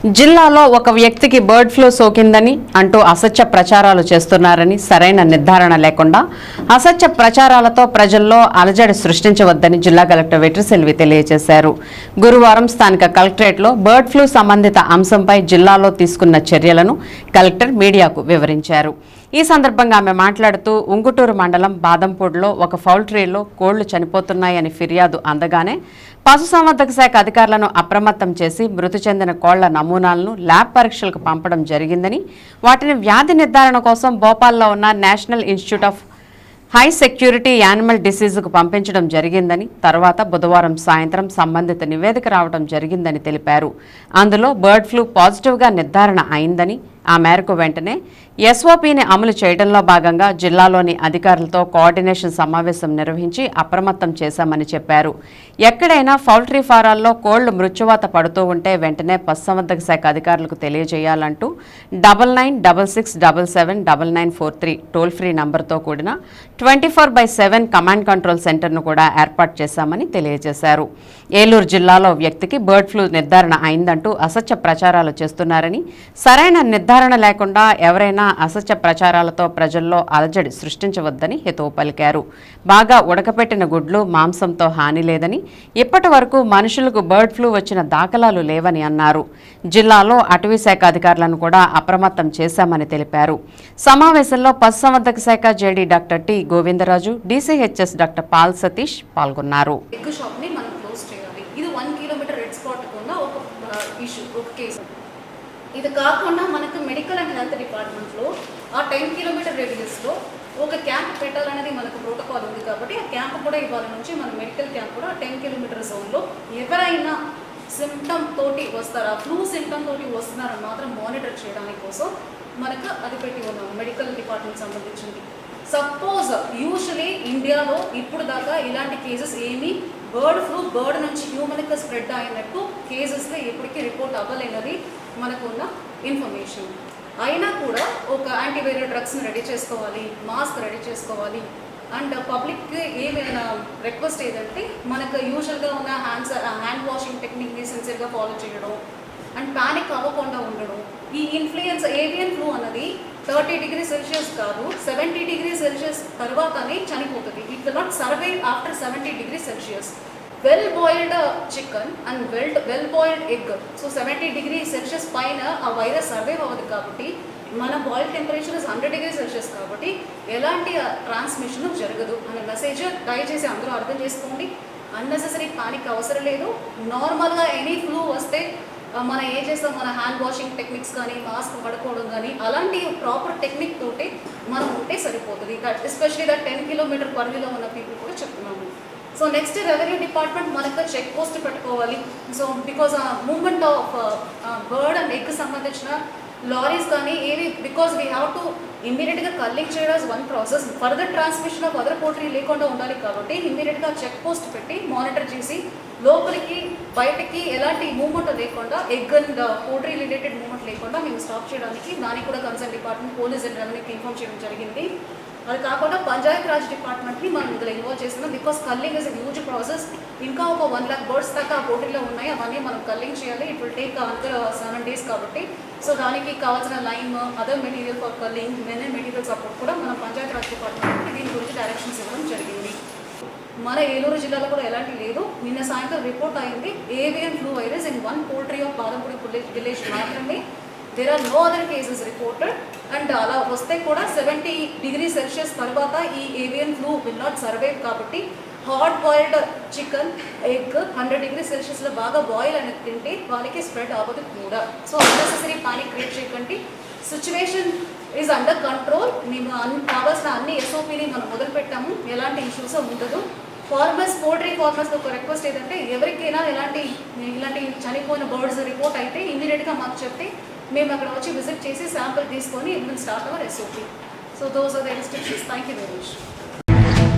జిల్లాలో ఒక వ్యక్తికి బర్డ్ ఫ్లూ సోకిందని అంటూ అసత్య ప్రచారాలు చేస్తున్నారని సరైన నిర్ధారణ లేకుండా అసత్య ప్రచారాలతో ప్రజల్లో అలజడి సృష్టించవద్దని జిల్లా కలెక్టర్ వెట్రిసెల్వి తెలియజేశారు. గురువారం స్థానిక కలెక్టరేట్లో బర్డ్ ఫ్లూ సంబంధిత అంశంపై జిల్లాలో తీసుకున్న చర్యలను కలెక్టర్ మీడియాకు వివరించారు. ఈ సందర్భంగా ఆమె మాట్లాడుతూ ఉంగుటూరు మండలం బాదంపూడిలో ఒక పౌల్ట్రీలో కోళ్లు చనిపోతున్నాయని ఫిర్యాదు అందగానే పశుసంవర్ధక శాఖ అధికారులను అప్రమత్తం చేసి మృతి చెందిన కోళ్ల నమూనాలను ల్యాబ్ పరీక్షలకు పంపడం జరిగిందని, వాటిని వ్యాధి నిర్ధారణ కోసం భోపాల్లో ఉన్న National Institute of High Security Animal డిసీజ్కు పంపించడం జరిగిందని, తర్వాత బుధవారం సాయంత్రం సంబంధిత నివేదిక రావడం జరిగిందని తెలిపారు. అందులో బర్డ్ ఫ్లూ పాజిటివ్గా నిర్ధారణ అయిందని, ఆ మేరకు వెంటనే ఎస్ఓపీని అమలు చేయడంలో భాగంగా జిల్లాలోని అధికారులతో కోఆర్డినేషన్ సమావేశం నిర్వహించి అప్రమత్తం చేశామని చెప్పారు. ఎక్కడైనా పౌల్ట్రీ ఫారాల్లో కోళ్లు మృత్యువాత పడుతూ ఉంటే వెంటనే పశుసంవర్ధక శాఖ అధికారులకు తెలియజేయాలంటూ 9966779943 టోల్ ఫ్రీ నంబర్తో కూడిన 24/7 కమాండ్ కంట్రోల్ సెంటర్ను కూడా ఏర్పాటు చేశామని తెలియజేశారు. ఏలూరు జిల్లాలో వ్యక్తికి బర్డ్ ఫ్లూ నిర్ధారణ అయిందంటూ అసత్య ప్రచారాలు చేస్తున్నారని, సరైన నిర్ధారణ లేకుండా ఎవరైనా అసత్య ప్రచారాలతో ప్రజల్లో అలజడి సృష్టించవద్దని హితవు పలికారు. బాగా ఉడకపెట్టిన గుడ్లు మాంసంతో హాని లేదని, ఇప్పటి వరకు మనుషులకు బర్డ్ ఫ్లూ వచ్చిన దాఖలాలు లేవని అన్నారు. జిల్లాలో అటవీ శాఖ అధికారులను కూడా అప్రమత్తం చేశామని తెలిపారు. సమావేశంలో పశుసంవర్ధక శాఖ JD doctor T Govindaraju, DCHS doctor Paul Satish పాల్గొన్నారు. ఇది కాకుండా మనకు మెడికల్ అండ్ హెల్త్ డిపార్ట్మెంట్లో ఆ 10 కిలోమీటర్ రేడియస్లో ఒక క్యాంప్ పెట్టాలనేది మనకు ప్రోటోకాల్ ఉంది. కాబట్టి ఆ క్యాంప్ కూడా ఇవాళ నుంచి మన మెడికల్ క్యాంప్ కూడా 10 కిలోమీటర్ జోన్లో ఎవరైనా సిమ్టమ్ తోటి వస్తారా, ఫ్లూ సిమ్టమ్ తోటి వస్తున్నారని మాత్రం మానిటర్ చేయడానికి కోసం మనకు అది పెట్టి ఉన్నాం మెడికల్ డిపార్ట్మెంట్ సంబంధించింది. సపోజ్ యూజువలీ ఇండియాలో ఇప్పుడు దాకా ఇలాంటి కేసెస్ ఏమీ బర్డ్ ఫ్లూ బర్డ్ నుంచి హ్యూమన్కి స్ప్రెడ్ అయినట్టు కేసెస్లో ఇప్పటికీ రిపోర్ట్ అవ్వలేనది మనకు ఉన్న ఇన్ఫర్మేషన్. అయినా కూడా ఒక యాంటీవైరల్ డ్రగ్స్ని రెడీ చేసుకోవాలి, మాస్క్ రెడీ చేసుకోవాలి. అండ్ పబ్లిక్కి ఏమైనా రిక్వెస్ట్ ఏదంటే మనకు యూజువల్గా ఉన్న హ్యాండ్ వాషింగ్ టెక్నిక్ని సిన్సియర్గా ఫాలో చేయడం అండ్ ప్యానిక్ అవ్వకుండా ఉండడం. ఈ ఇన్ఫ్లుయెన్స్ ఏవియన్ ఫ్లూ అన్నది 30 degrees Celsius కాదు, 70 degrees Celsius తర్వాతనే చనిపోతుంది. It will not survive after 70 degrees Celsius. Well boiled chicken and well boiled egg, so 70 degrees Celsius పైన ఆ వైరస్ సర్వైవ్ అవ్వదు. కాబట్టి మన బాయిల్ టెంపరేచర్ 100 degrees Celsius కాబట్టి ఎలాంటి ట్రాన్స్మిషన్ జరగదు అనే మెసేజ్ దయచేసి అందరూ అర్థం చేసుకోండి. అన్నెసెసరీ పానిక్ అవసరం లేదు. నార్మల్గా ఎనీ ఫ్లూ వస్తే మనం ఏం చేస్తాం, మన హ్యాండ్ వాషింగ్ టెక్నిక్స్ కానీ మాస్క్ పడుకోవడం కానీ అలాంటి ప్రాపర్ టెక్నిక్ తోటి మనం ఉంటే సరిపోతుంది. ఎస్పెషలీ 10 కిలోమీటర్ పరిధిలో ఉన్న పీపుల్ కూడా చెప్తున్నాము. సో నెక్స్ట్ రెవెన్యూ డిపార్ట్మెంట్ మనకు చెక్ పోస్ట్ పెట్టుకోవాలి. So because movement of bird and egg సంబంధించిన లారీస్ కానీ ఏవి, బికాజ్ వీ హ్యావ్ టు ఇమ్మీడియట్గా కల్లింగ్ చేయడం one process. Further transmission of other poultry లేకుండా ఉండాలి కాబట్టి ఇమ్మీడియట్గా చెక్ పోస్ట్ పెట్టి మానిటర్ చేసి లోపలికి బయటకి ఎలాంటి మూవ్మెంట్ లేకుండా egg and poultry related movement లేకుండా మేము స్టాప్ చేయడానికి దానికి కూడా కన్సర్న్ డిపార్ట్మెంట్ పోలీస్ అండ్ రెవెన్యూకి ఇన్ఫార్మ్ చేయడం జరిగింది. అది కాకుండా పంచాయత్ రాజ్ డిపార్ట్మెంట్ని మనం ఇందులో ఇన్వాల్వ్ చేస్తున్నాం. Because culling is a huge process. ఇంకా ఒక 1 lakh బర్డ్స్ దాకా ఆ పోటీలో ఉన్నాయి, అవన్నీ మనం కల్లింగ్ చేయాలి. ఇట్ విల్ టేక్ అందర్ 7 days కాబట్టి సో దానికి కావాల్సిన lime, other material for culling, material support కూడా మనం పంచాయత్ రాజ్ డిపార్ట్మెంట్కి దీని గురించి డైరెక్షన్స్ ఇవ్వడం జరిగింది. మన ఏలూరు జిల్లాలో కూడా ఎలాంటి లేదు. నిన్న సాయంత్రం రిపోర్ట్ అయింది avian flu virus in 1 poultry of Badampudi village మాత్రమే. There are no other cases reported. And అలా వస్తే కూడా 70 degrees Celsius తర్వాత ఈ avian flu will not survive. కాబట్టి hot boiled chicken, egg 100 degrees Celsiusలో బాగా బాయిల్ అనేది తింటే వాళ్ళకి స్ప్రెడ్ అవ్వదు కూడా. సో అన్నెసెసరీ పానిక్ క్రియేట్ చేయకండి. Situation is under control. మేము కావాల్సిన అన్ని ఎస్ఓపీని మనం మొదలుపెట్టాము, ఎలాంటి ఇష్యూస్ ఉండదు. ఫార్మర్స్, పోల్ట్రీ ఫార్మర్స్కి ఒక రిక్వెస్ట్ ఏదంటే ఎవరికైనా ఇలాంటి చనిపోయిన బర్డ్స్ రిపోర్ట్ అయితే ఇమీడియట్గా మాకు చెప్తే మేము అక్కడ వచ్చి విజిట్ చేసి శాంపుల్ తీసుకొని it will start our SOP. So those are the restrictions. Thank you very much.